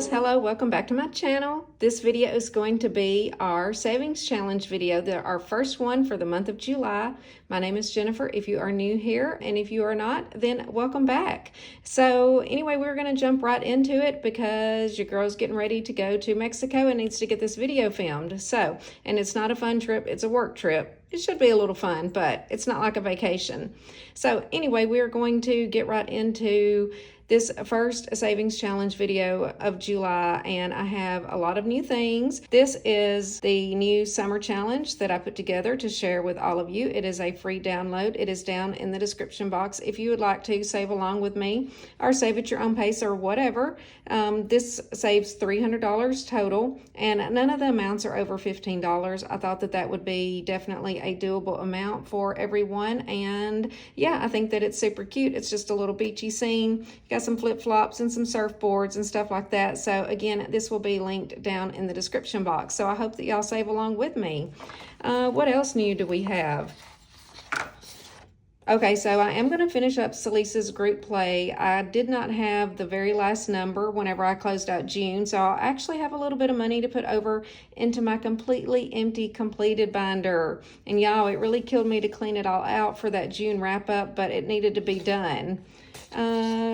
guys, hello, welcome back to my channel. This video is going to be our savings challenge video, our first one for the month of July. My name is Jennifer if you are new here, and if you are not, then welcome back. So anyway, we're going to jump right into it because your girl's getting ready to go to Mexico and needs to get this video filmed. And it's not a fun trip, it's a work trip. It should be a little fun, but it's not like a vacation. So anyway, we are going to get right into this first savings challenge video of July, and I have a lot of new things. This is the new summer challenge that I put together to share with all of you. It is a free download. It is down in the description box if you would like to save along with me or save at your own pace or whatever. This saves $300 total, and none of the amounts are over $15. I thought that would be definitely a doable amount for everyone, and yeah, I think that it's super cute. It's just a little beachy scene. You got some flip-flops and some surfboards and stuff like that. So again, this will be linked down in the description box. So I hope that y'all save along with me. What else new do we have? Okay, so I am going to finish up Celissa's group play. I did not have the very last number whenever I closed out June, so I'll actually have a little bit of money to put over into my completely empty completed binder. And y'all, it really killed me to clean it all out for that June wrap up, but it needed to be done.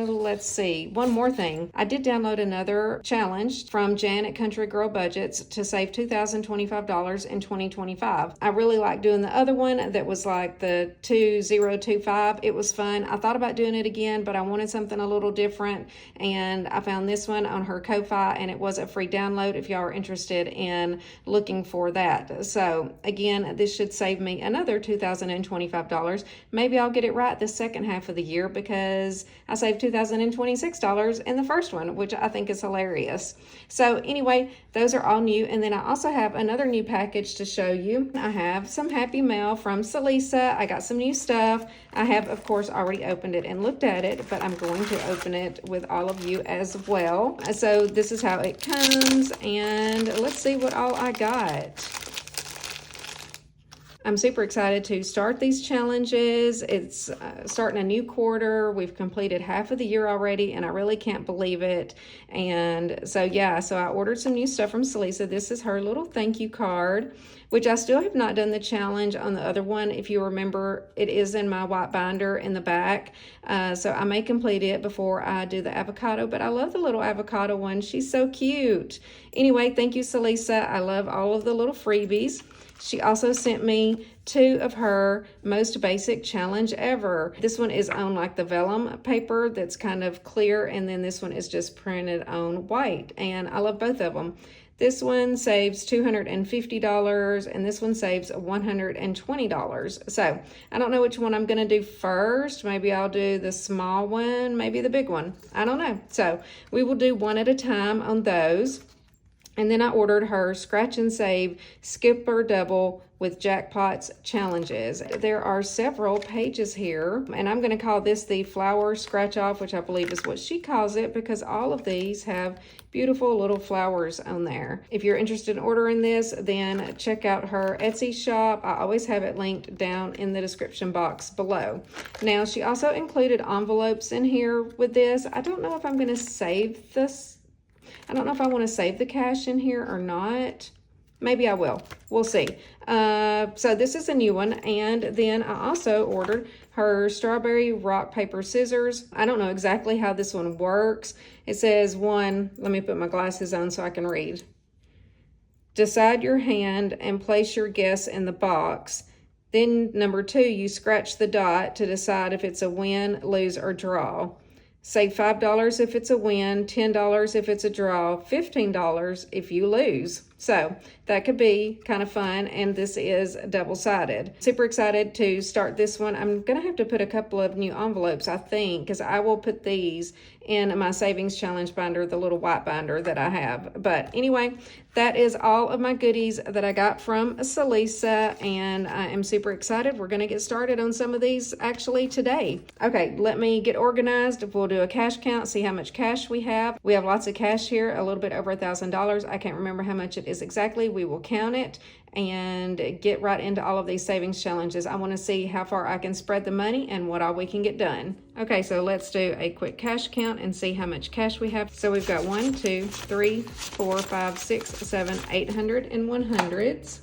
Let's see. One more thing. I did download another challenge from Jan at Country Girl Budgets to save $2,025 in 2025. I really like doing the other one that was like the 2025. It was fun. I thought about doing it again, but I wanted something a little different, and I found this one on her Ko-Fi, and it was a free download if y'all are interested in looking for that. So again, this should save me another $2,025. Maybe I'll get it right the second half of the year because I saved $2,026 in the first one, which I think is hilarious. So anyway, those are all new. And then I also have another new package to show you. I have some happy mail from Celissa. I got some new stuff. I have, of course, already opened it and looked at it, but I'm going to open it with all of you as well. So this is how it comes, and let's see what all I got. I'm super excited to start these challenges. It's starting a new quarter. We've completed half of the year already, and I really can't believe it. And so, yeah, so I ordered some new stuff from Celissa. This is her little thank you card, which I still have not done the challenge on the other one. If you remember, it is in my white binder in the back. So I may complete it before I do the avocado, but I love the little avocado one. She's so cute. Anyway, thank you, Celissa. I love all of the little freebies. She also sent me 2 of her most basic challenge ever. This one is on like the vellum paper that's kind of clear, and then this one is just printed on white, and I love both of them. This one saves $250, and this one saves $120. So I don't know which one I'm going to do first. Maybe I'll do the small one, maybe the big one. I don't know. So we will do one at a time on those. And then I ordered her Scratch and Save Skipper Double with Jackpots challenges. There are several pages here, and I'm going to call this the Flower Scratch Off, which I believe is what she calls it, because all of these have beautiful little flowers on there. If you're interested in ordering this, then check out her Etsy shop. I always have it linked down in the description box below. Now, she also included envelopes in here with this. I don't know if I'm going to save this. I don't know if I want to save the cash in here or not. Maybe I will. We'll see. So this is a new one. And then I also ordered her Strawberry Rock Paper Scissors. I don't know exactly how this one works. It says 1, let me put my glasses on so I can read. Decide your hand and place your guess in the box. Then number 2, you scratch the dot to decide if it's a win, lose, or draw. Save $5 if it's a win, $10 if it's a draw, $15 if you lose. So that could be kind of fun, and this is double-sided. Super excited to start this one. I'm going to have to put a couple of new envelopes, I think, because I will put these in my savings challenge binder, the little white binder that I have. But anyway, that is all of my goodies that I got from Celissa, and I am super excited. We're going to get started on some of these actually today. Okay, let me get organized. We'll do a cash count, see how much cash we have. We have lots of cash here, a little bit over $1,000. I can't remember how much it is exactly. We will count it, and get right into all of these savings challenges. I want to see how far I can spread the money and what all we can get done. Okay, so let's do a quick cash count and see how much cash we have. So we've got 1, 2, 3, 4, 5, 6, 7, 800 and 100s.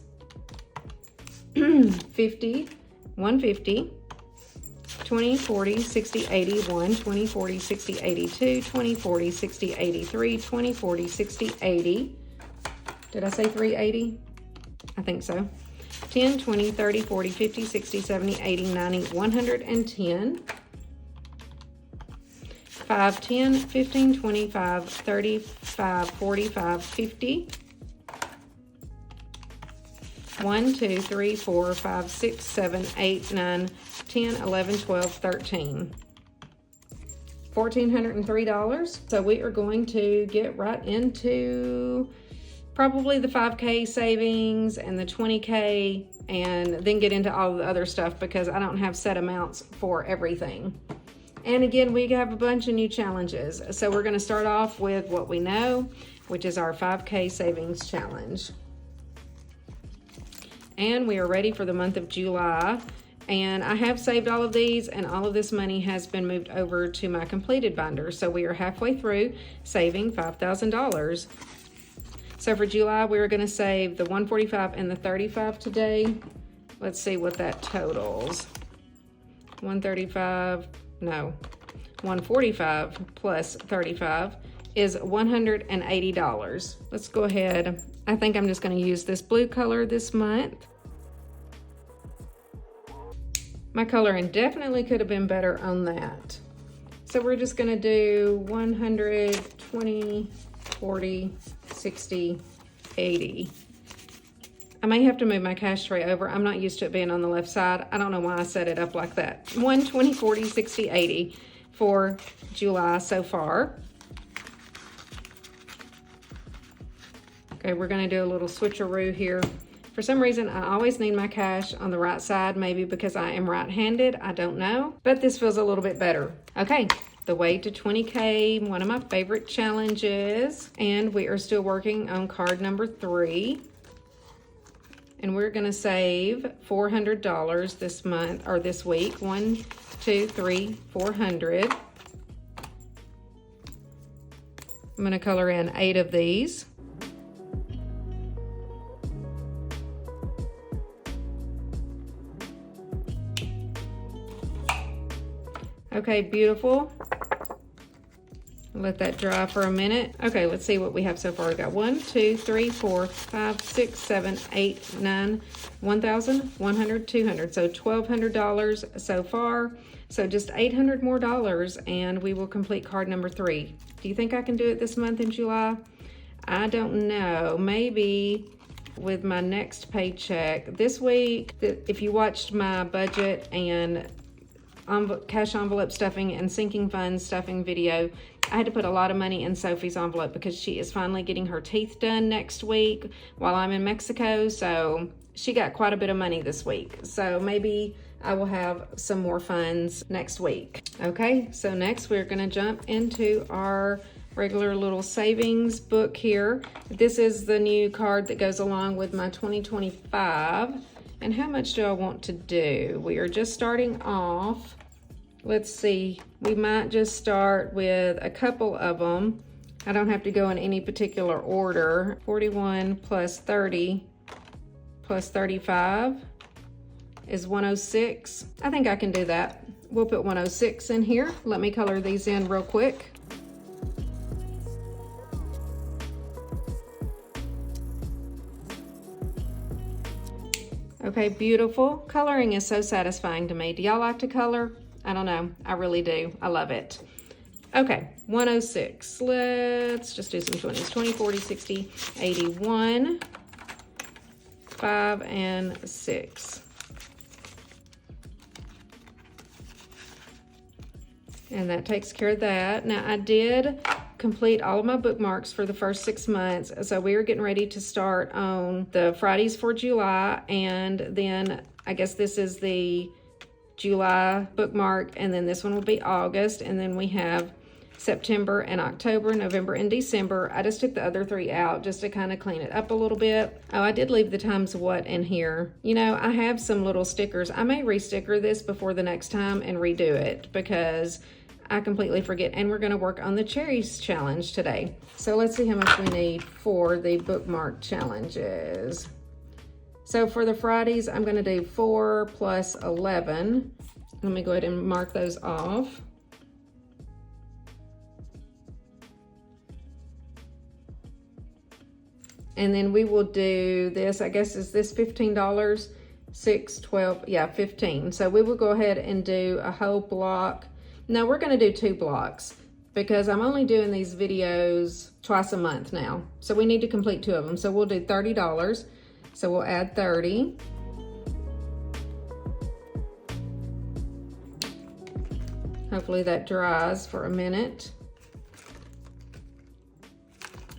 50, 150, 20, 40, 60, 80, 1, 20, 40, 60, 82, 20, 40, 60, 83, 20, 40, 60, 80. Did I say 380? I think so. 10, 20, 30, 40, 50, 60, 70, 80, 90, 110. 5, 10, 15, 25, 35, 45, 50. 1, 2, 3, 4, 5, 6, 7, 8, 9, 10, 11, 12, 13. $1,403. So we are going to get right into probably the 5K savings and the 20K, and then get into all the other stuff because I don't have set amounts for everything. And again, we have a bunch of new challenges. So we're going to start off with what we know, which is our 5K savings challenge. And we are ready for the month of July. And I have saved all of these, and all of this money has been moved over to my completed binder. So we are halfway through saving $5,000. So for July, we're going to save the $145 and the $35 today. Let's see what that totals. $145 plus $35 is $180. Let's go ahead. I think I'm just going to use this blue color this month. My coloring definitely could have been better on that. So we're just going to do 100, 20, 40, 60, 80. I may have to move my cash tray over. I'm not used to it being on the left side. I don't know why I set it up like that. 1, 20, 40, 60, 80 for July so far. Okay, we're going to do a little switcheroo here. For some reason, I always need my cash on the right side, maybe because I am right-handed. I don't know, but this feels a little bit better. Okay, the way to 20K, one of my favorite challenges, and we are still working on card number 3. And we're going to save $400 this month, or this week. 1, 2, 3, 400. I'm going to color in 8 of these. Okay, beautiful. Let that dry for a minute. Okay, let's see what we have so far. We got 1, 2, 3, 4, 5, 6, 7, 8, 9, 1,000, 100, 200. So $1,200 so far. So just $800 more and we will complete card number 3. Do you think I can do it this month in July? I don't know. Maybe with my next paycheck. This week, if you watched my budget and cash envelope stuffing and sinking funds stuffing video, I had to put a lot of money in Sophie's envelope because she is finally getting her teeth done next week while I'm in Mexico. So she got quite a bit of money this week. So maybe I will have some more funds next week. Okay, so next we're going to jump into our regular little savings book here. This is the new card that goes along with my 2025. And how much do I want to do? We are just starting off. Let's see, we might just start with a couple of them. I don't have to go in any particular order. 41 plus 30 plus 35 is 106. I think I can do that. We'll put 106 in here. Let me color these in real quick. Okay, beautiful. Coloring is so satisfying to me. Do y'all like to color? I don't know. I really do. I love it. Okay, 106. Let's just do some 20s. 20, 40, 60, 81, 5, and 6. And that takes care of that. Now, I did complete all of my bookmarks for the first 6 months. So we are getting ready to start on the Fridays for July. And then I guess this is the July bookmark. And then this one will be August. And then we have September and October, November and December. I just took the other 3 out just to kind of clean it up a little bit. Oh, I did leave the times what in here. You know, I have some little stickers. I may re-sticker this before the next time and redo it because I completely forget. And we're gonna work on the cherries challenge today. So let's see how much we need for the bookmark challenges. So for the Fridays, I'm gonna do 4 plus 11. Let me go ahead and mark those off. And then we will do this, I guess, is this $15? 6, 12, yeah, 15. So we will go ahead and do a whole block. No, we're gonna do 2 blocks because I'm only doing these videos twice a month now. So we need to complete 2 of them. So we'll do $30. So we'll add 30. Hopefully that dries for a minute.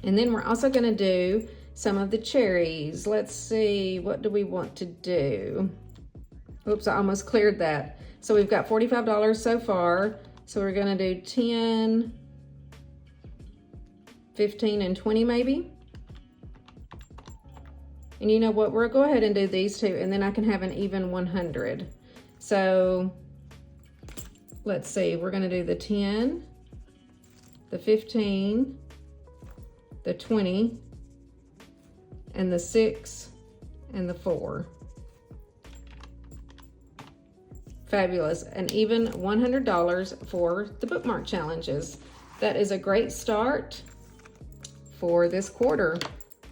And then we're also gonna do some of the cherries. Let's see, what do we want to do? Oops, I almost cleared that. So we've got $45 so far. So we're gonna do 10, 15, and 20 maybe. And you know what, we'll go ahead and do these 2 and then I can have an even 100. So let's see, we're gonna do the 10, the 15, the 20, and the 6, and the 4. Fabulous, and even $100 for the bookmark challenges. That is a great start for this quarter.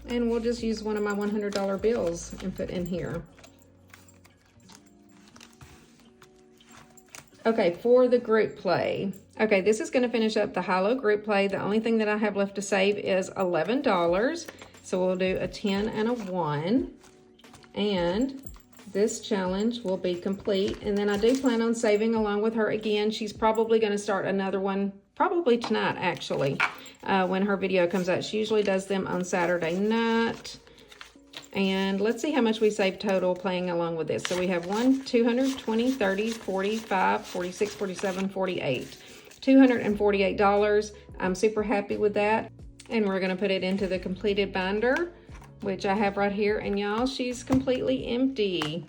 And we'll just use one of my $100 bills and put in here. Okay, for the group play. Okay, this is gonna finish up the high-low group play. The only thing that I have left to save is $11. So we'll do a 10 and a 1. And this challenge will be complete. And then I do plan on saving along with her again. She's probably gonna start another one, probably tonight actually, when her video comes out. She usually does them on Saturday night. And let's see how much we save total playing along with this. So we have 1, 220, 30, 45, 46, 47, 48. $248. I'm super happy with that. And we're gonna put it into the completed binder, which I have right here. And y'all, she's completely empty.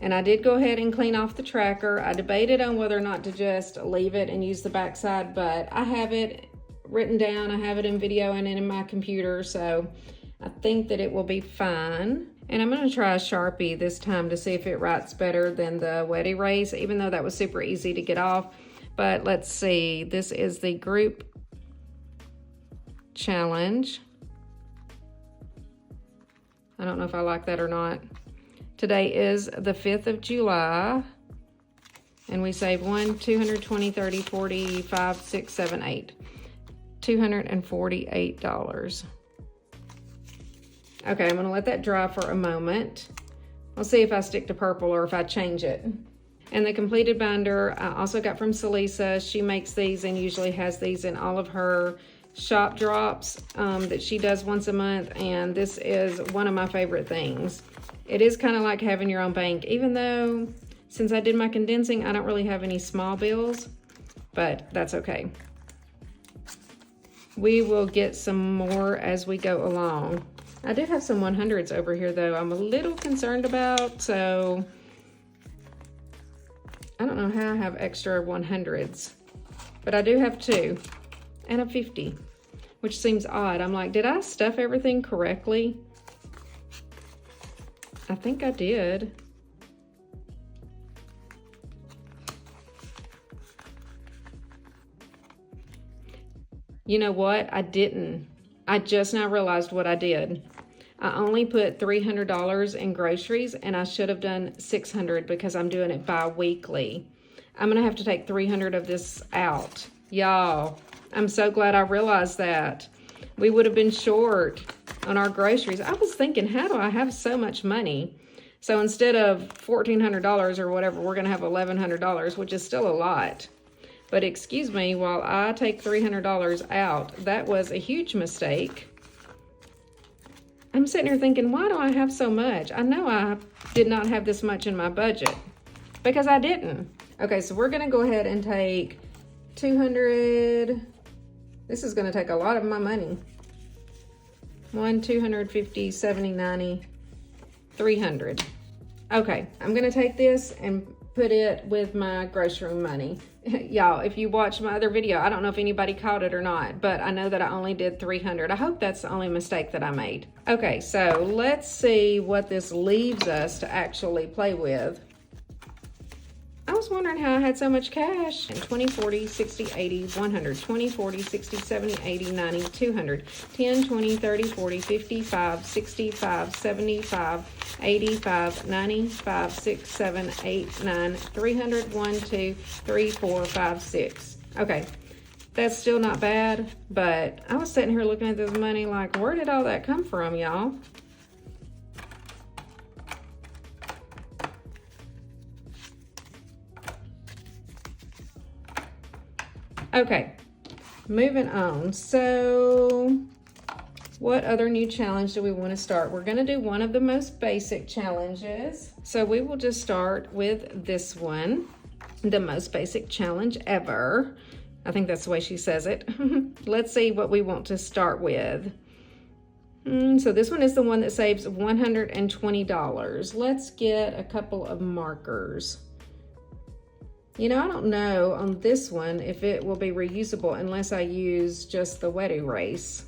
And I did go ahead and clean off the tracker. I debated on whether or not to just leave it and use the backside, but I have it written down. I have it in video and in my computer, so I think that it will be fine. And I'm gonna try a Sharpie this time to see if it writes better than the wet erase, even though that was super easy to get off. But let's see, this is the group challenge. I don't know if I like that or not. Today is the 5th of July, and we save 1, 220, 30, 40, 5, 6, 7, 8. $248. Okay, I'm gonna let that dry for a moment. I'll see if I stick to purple or if I change it. And the completed binder, I also got from Celissa. She makes these and usually has these in all of her shop drops that she does once a month, and this is one of my favorite things. It is kind of like having your own bank, even though since I did my condensing, I don't really have any small bills, but that's okay. We will get some more as we go along. I do have some 100s over here though I'm a little concerned about, so I don't know how I have extra 100s, but I do have 2 and a 50, which seems odd. I'm like, did I stuff everything correctly? I think I did. You know what? I didn't. I just now realized what I did. I only put $300 in groceries, and I should have done $600 because I'm doing it bi-weekly. I'm gonna have to take $300 of this out. Y'all, I'm so glad I realized that. We would have been short on our groceries. I was thinking, how do I have so much money? So instead of $1,400 or whatever, we're gonna have $1,100, which is still a lot. But excuse me, while I take $300 out, that was a huge mistake. I'm sitting here thinking, why do I have so much? I know I did not have this much in my budget because I didn't. Okay, so we're gonna go ahead and take 200. This is gonna take a lot of my money. 1, 250, 70, 90, 300. Okay, I'm gonna take this and put it with my grocery money. Y'all, if you watch my other video, I don't know if anybody caught it or not, but I know that I only did 300. I hope that's the only mistake that I made. Okay, so let's see what this leaves us to actually play with. I was wondering how I had so much cash. 20, 40, 60, 80, 100, 20, 40, 60, 70, 80, 90, 200, 10, 20, 30, 40, 55, 65, 75, 85, 95, 6, 7, 8, 9, 300, 1, 2, 3, 4, 5, 6. Okay, that's still not bad, but I was sitting here looking at this money like, where did all that come from, y'all? Okay, moving on. So what other new challenge do we want to start? We're going to do one of the most basic challenges. So we will just start with this one, the most basic challenge ever. I think that's the way she says it. Let's see what we want to start with. So this one is the one that saves $120. Let's get a couple of markers. You know, I don't know on this one if it will be reusable unless I use just the wet erase.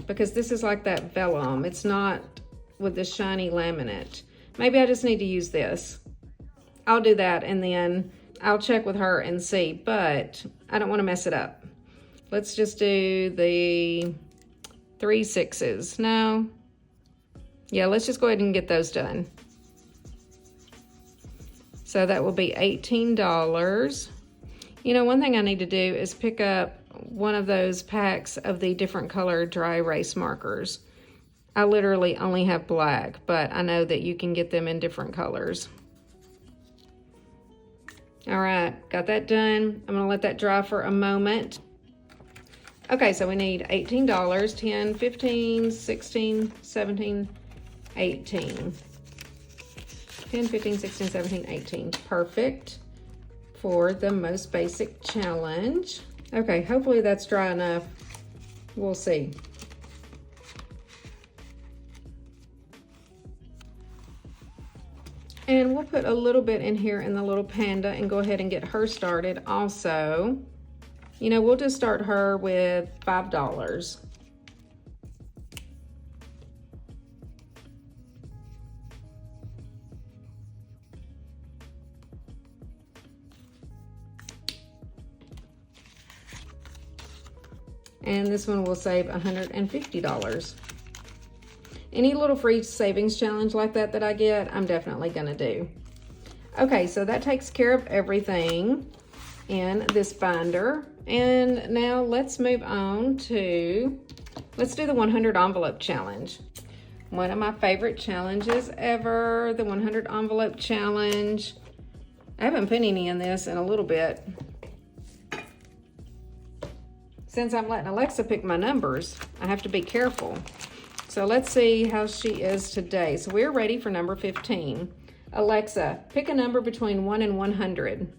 Because this is like that vellum. It's not with the shiny laminate. Maybe I just need to use this. I'll do that and then I'll check with her and see, but I don't want to mess it up. Let's just do the 3 6s. No. Yeah, let's just go ahead and get those done. So that will be $18. You know, one thing I need to do is pick up one of those packs of the different color dry erase markers. I literally only have black, but I know that you can get them in different colors. All right, got that done. I'm gonna let that dry for a moment. Okay, so we need $18, 10, 15, 16, 17, 18. 10, 15, 16, 17, 18. Perfect for the most basic challenge. Okay, hopefully that's dry enough. We'll see. And we'll put a little bit in here in the little panda and go ahead and get her started also. You know, we'll just start her with $5. And this one will save $150. Any little free savings challenge like that I get, I'm definitely gonna do. Okay, so that takes care of everything in this binder. And now let's move on to, let's do the 100 envelope challenge. One of my favorite challenges ever, the 100 envelope challenge. I haven't put any in this in a little bit. Since I'm letting Alexa pick my numbers, I have to be careful. So let's see how she is today. So we're ready for number 15. Alexa, pick a number between 1 and 100.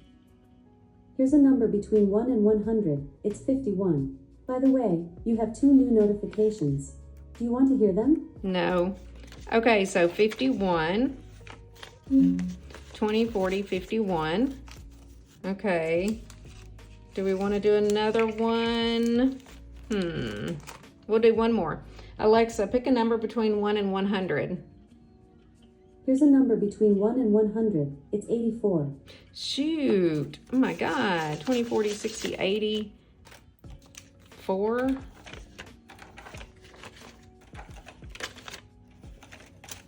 Here's a number between 1 and 100. It's 51. By the way, you have 2 new notifications. Do you want to hear them? No. Okay, so 51. 20, 40, 51. Okay. Do we want to do another one? We'll do one more. Alexa, pick a number between 1 and 100. Here's a number between 1 and 100. It's 84. Shoot. Oh my God. 20, 40, 60, 80. 4.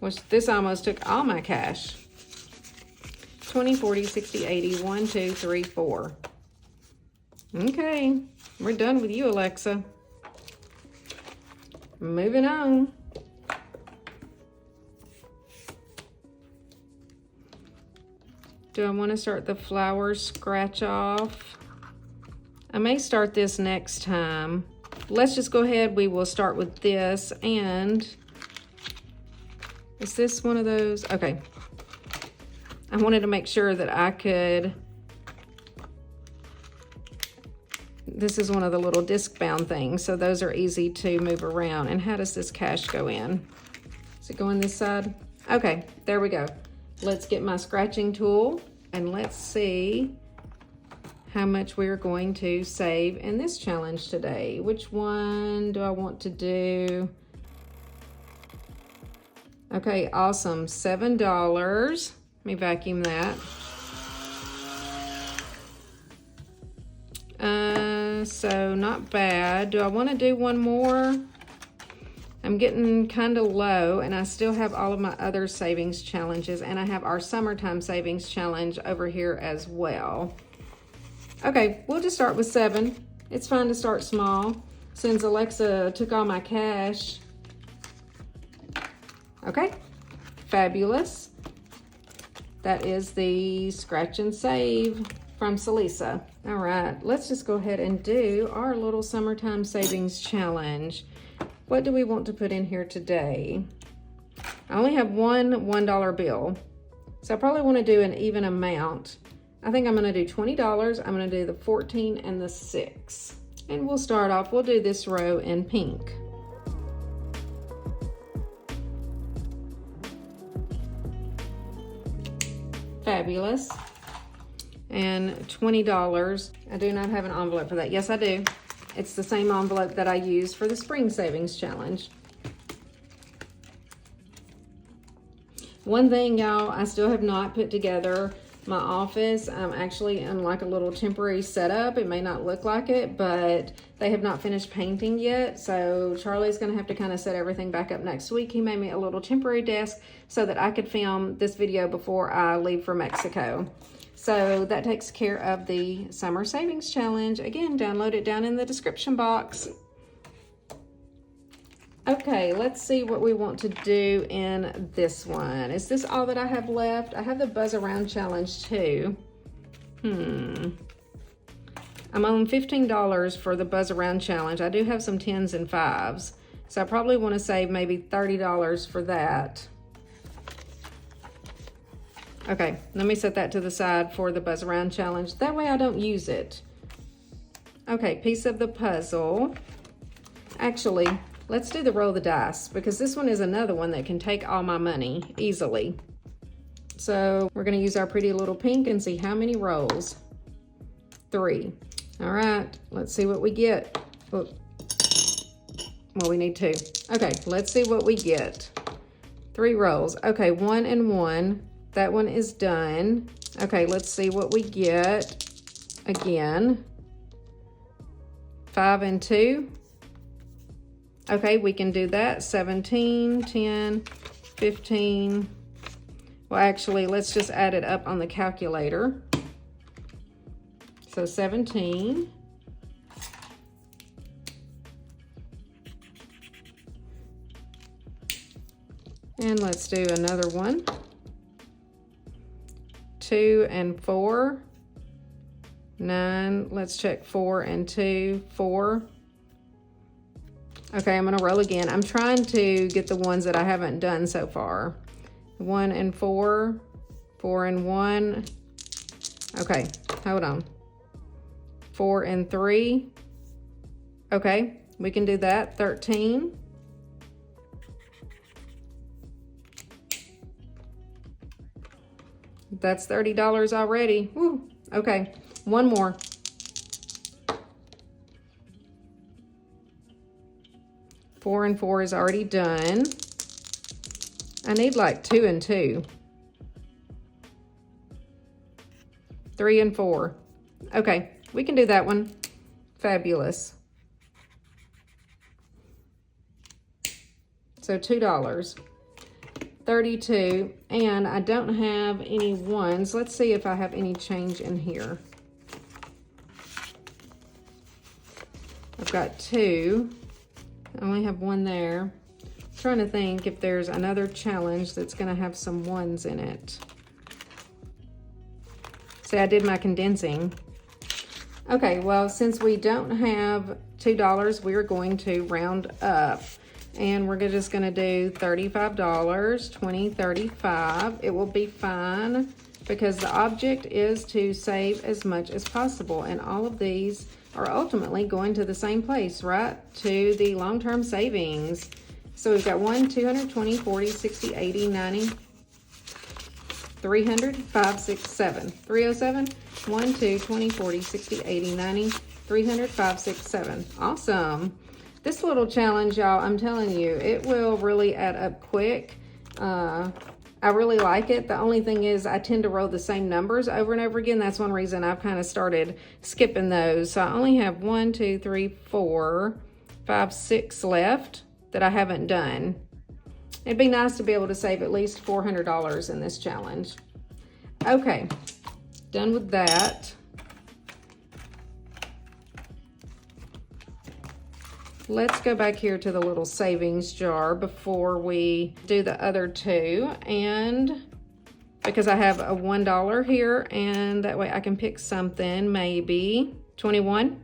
Which this almost took all my cash. 20, 40, 60, 80. 1, 2, 3, 4. Okay, we're done with you, Alexa. Moving on. Do I want to start the flower scratch off? I may start this next time. Let's just go ahead. We will start with this. And is this one of those? Okay. I wanted to make sure that I could this is one of the little disc bound things, so those are easy to move around. And how does this cash go in? Does it go in this side? Okay, there we go. Let's get my scratching tool and let's see how much we're going to save in this challenge today. Which one do I want to do? Okay, awesome, $7. Let me vacuum that. So not bad. Do I want to do one more? I'm getting kind of low, and I still have all of my other savings challenges, and I have our summertime savings challenge over here as well. Okay, we'll just start with 7. It's fine to start small since Alexa took all my cash. Okay, fabulous. That is the scratch and save from Celissa. All right, let's just go ahead and do our little summertime savings challenge. What do we want to put in here today? I only have one $1 bill, so I probably want to do an even amount. I think I'm going to do $20. I'm going to do the 14 and the 6. And we'll start off, we'll do this row in pink. Fabulous. And $20. I do not have an envelope for that. Yes, I do. It's the same envelope that I used for the spring savings challenge. One thing, y'all, I still have not put together my office. I'm actually in like a little temporary setup. It may not look like it, but they have not finished painting yet. So Charlie's gonna have to kind of set everything back up next week. He made me a little temporary desk so that I could film this video before I leave for Mexico. So that takes care of the summer savings challenge. Again, download it down in the description box. Okay, let's see what we want to do in this one. Is this all that I have left? I have the Buzz Around challenge too. I'm on $15 for the Buzz Around challenge. I do have some 10s and 5s. So I probably want to save maybe $30 for that. Okay, let me set that to the side for the Buzz Around challenge. That way I don't use it. Okay, piece of the puzzle. Actually, let's do the roll the dice because this one is another one that can take all my money easily. So we're gonna use our pretty little pink and see how many rolls. 3. All right, let's see what we get. Oh. Well, we need 2. Okay, let's see what we get. 3 rolls. Okay, 1 and 1. That one is done. Okay, let's see what we get again. 5 and 2. Okay, we can do that. 17, 10, 15. Well, actually, let's just add it up on the calculator. So 17. And let's do another one. 2 and 4. 9. Let's check 4 and 2. 4. Okay, I'm gonna roll again. I'm trying to get the ones that I haven't done so far. 1 and 4. 4 and 1. Okay, hold on. 4 and 3. Okay, we can do that. 13. That's $30 already. Woo. Okay, one more. 4 and 4 is already done. I need like 2 and 2. 3 and 4. Okay, we can do that one. Fabulous. So $2. 32, and I don't have any ones. Let's see if I have any change in here. I've got 2. I only have 1 there. I'm trying to think if there's another challenge that's gonna have some 1s in it. See, I did my condensing. Okay, well, since we don't have $2, we're going to round up. And we're just gonna do $35, 20, 35. It will be fine because the object is to save as much as possible. And all of these are ultimately going to the same place, right? To the long-term savings. So we've got 1, 220, 40, 60, 80, 90, 300, 5, 6, 7. 307, 1, 2, 20, 40, 60, 80, 90, 300, 5, 6, 7. Awesome. This little challenge, y'all, I'm telling you, it will really add up quick. I really like it. The only thing is I tend to roll the same numbers over and over again. That's one reason I've kind of started skipping those. So I only have 1, 2, 3, 4, 5, 6 left that I haven't done. It'd be nice to be able to save at least $400 in this challenge. Okay, done with that. Let's go back here to the little savings jar before we do the other two. And because I have a $1 here, and that way I can pick something, maybe 21.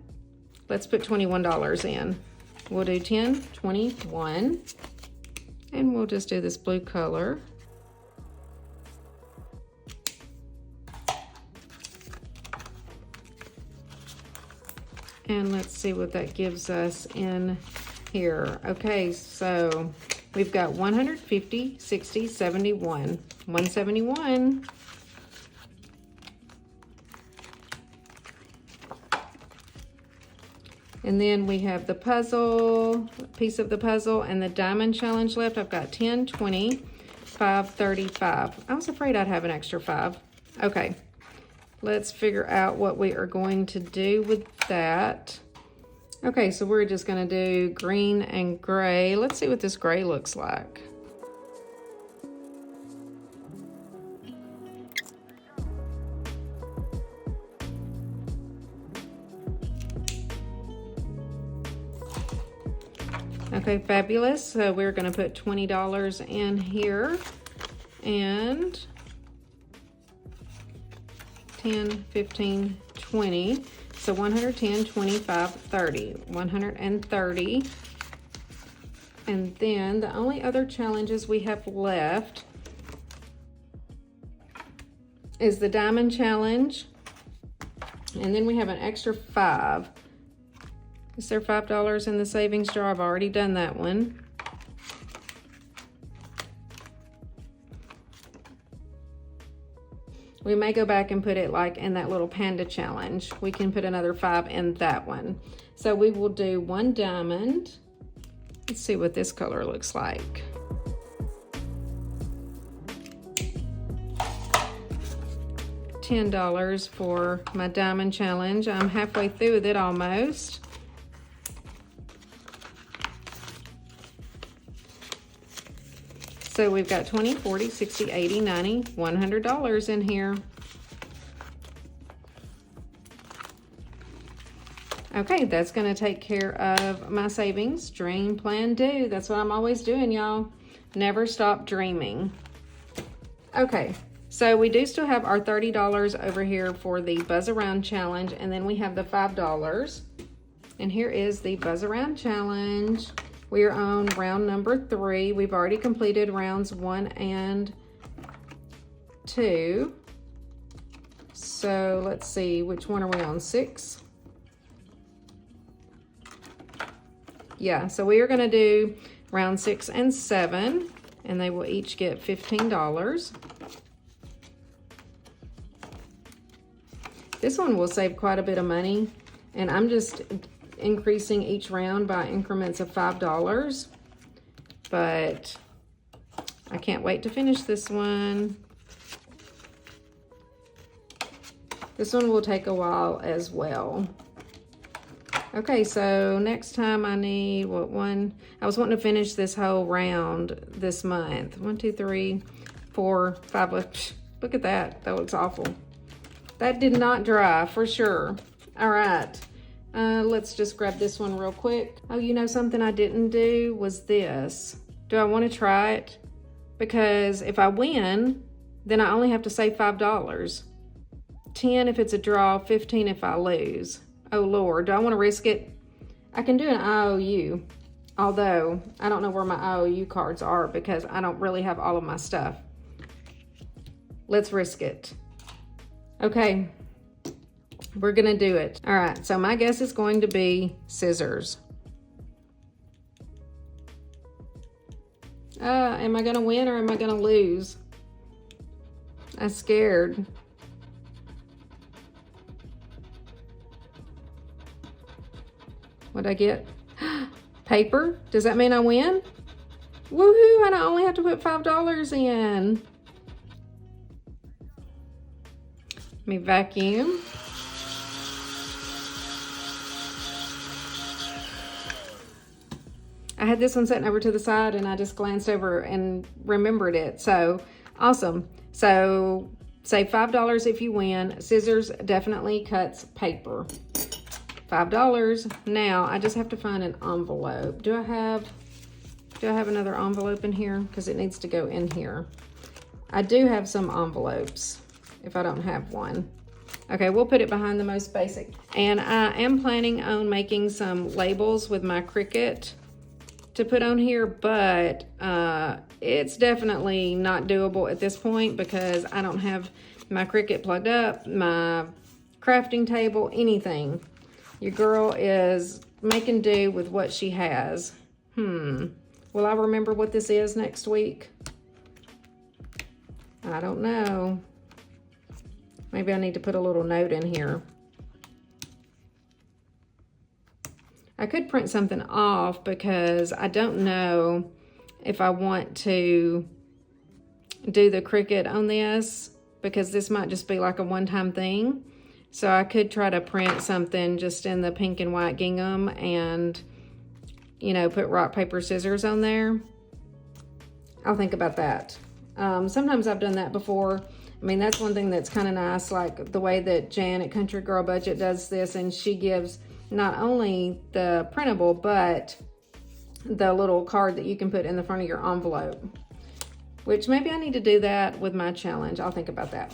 Let's put $21 in. We'll do 10, 21, and we'll just do this blue color. And let's see what that gives us in here. Okay, so we've got 150, 60, 71, 171. And then we have the puzzle, piece of the puzzle, and the diamond challenge left. I've got 10, 20, 5, 35. I was afraid I'd have an extra 5. Okay. Let's figure out what we are going to do with that. Okay, so we're just gonna do green and gray. Let's see what this gray looks like. Okay, fabulous. So we're gonna put $20 in here, and 10, 15, 20. So 110, 25, 30. 130. And then the only other challenges we have left is the diamond challenge. And then we have an extra 5. Is there $5 in the savings jar? I've already done that one. We may go back and put it like in that little panda challenge. We can put another 5 in that one. So we will do 1 diamond. Let's see what this color looks like. $10 for my diamond challenge. I'm halfway through with it almost. So we've got 20, 40, 60, 80, 90, $100 in here. Okay, that's gonna take care of my savings. Dream, plan, do. That's what I'm always doing, y'all. Never stop dreaming. Okay, so we do still have our $30 over here for the Buzz Around Challenge, and then we have the $5. And here is the Buzz Around Challenge. We are on round number 3. We've already completed rounds 1 and 2. So let's see, which one are we on? 6? Yeah, so we are gonna do round 6 and 7, and they will each get $15. This one will save quite a bit of money, and I'm just increasing each round by increments of $5, but I can't wait to finish this one. This one will take a while as well. Okay, so next time I need, what, one? I was wanting to finish this whole round this month. 1, 2, 3, 4, 5 left. Look at that, that looks awful. That did not dry for sure. All right. Let's just grab this one real quick. Oh, you know something I didn't do was this. Do I want to try it? Because if I win, then I only have to save $5. 10 if it's a draw, 15 if I lose. Oh Lord, do I want to risk it? I can do an IOU, although I don't know where my IOU cards are because I don't really have all of my stuff. Let's risk it. Okay. We're gonna do it. All right, so my guess is going to be scissors. Am I gonna win or am I gonna lose? I'm scared. What'd I get? Paper? Does that mean I win? Woohoo, and I only have to put $5 in. Let me vacuum. I had this one sitting over to the side and I just glanced over and remembered it. So awesome. So say $5 if you win. Scissors definitely cuts paper. $5. Now I just have to find an envelope. Do I have another envelope in here? Because it needs to go in here. I do have some envelopes if I don't have one. Okay, we'll put it behind the most basic. And I am planning on making some labels with my Cricut to put on here, but it's definitely not doable at this point because I don't have my Cricut plugged up, my crafting table, anything. Your girl is making do with what she has. Will I remember what this is next week? I don't know. Maybe I need to put a little note in here. I could print something off because I don't know if I want to do the Cricut on this because this might just be like a one-time thing. So I could try to print something just in the pink and white gingham and, you know, put rock, paper, scissors on there. I'll think about that. Sometimes I've done that before. I mean, that's one thing that's kind of nice, like the way that Jan at Country Girl Budget does this, and she gives not only the printable, but the little card that you can put in the front of your envelope, which maybe I need to do that with my challenge. I'll think about that.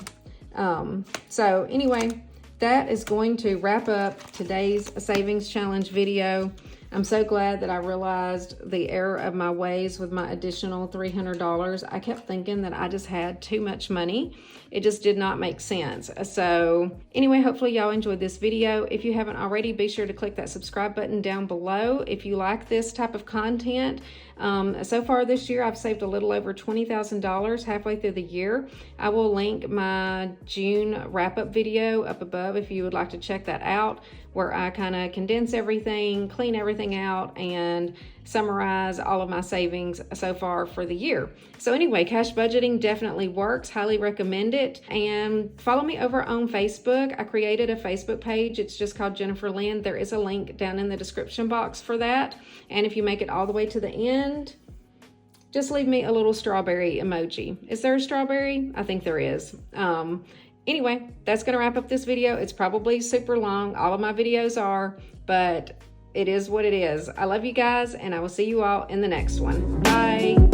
So anyway, that is going to wrap up today's savings challenge video. I'm so glad that I realized the error of my ways with my additional $300. I kept thinking that I just had too much money. It just did not make sense. So anyway, hopefully y'all enjoyed this video. If you haven't already, be sure to click that subscribe button down below. If you like this type of content, so far this year, I've saved a little over $20,000 halfway through the year. I will link my June wrap-up video up above if you would like to check that out, where I kind of condense everything, clean everything out, and summarize all of my savings so far for the year. So anyway, cash budgeting definitely works. Highly recommend it. And follow me over on Facebook. I created a Facebook page. It's just called Jennifer Lynn. There is a link down in the description box for that. And if you make it all the way to the end, just leave me a little strawberry emoji. Is there a strawberry? I think there is. Anyway, that's going to wrap up this video. It's probably super long. All of my videos are, but it is what it is. I love you guys, and I will see you all in the next one. Bye.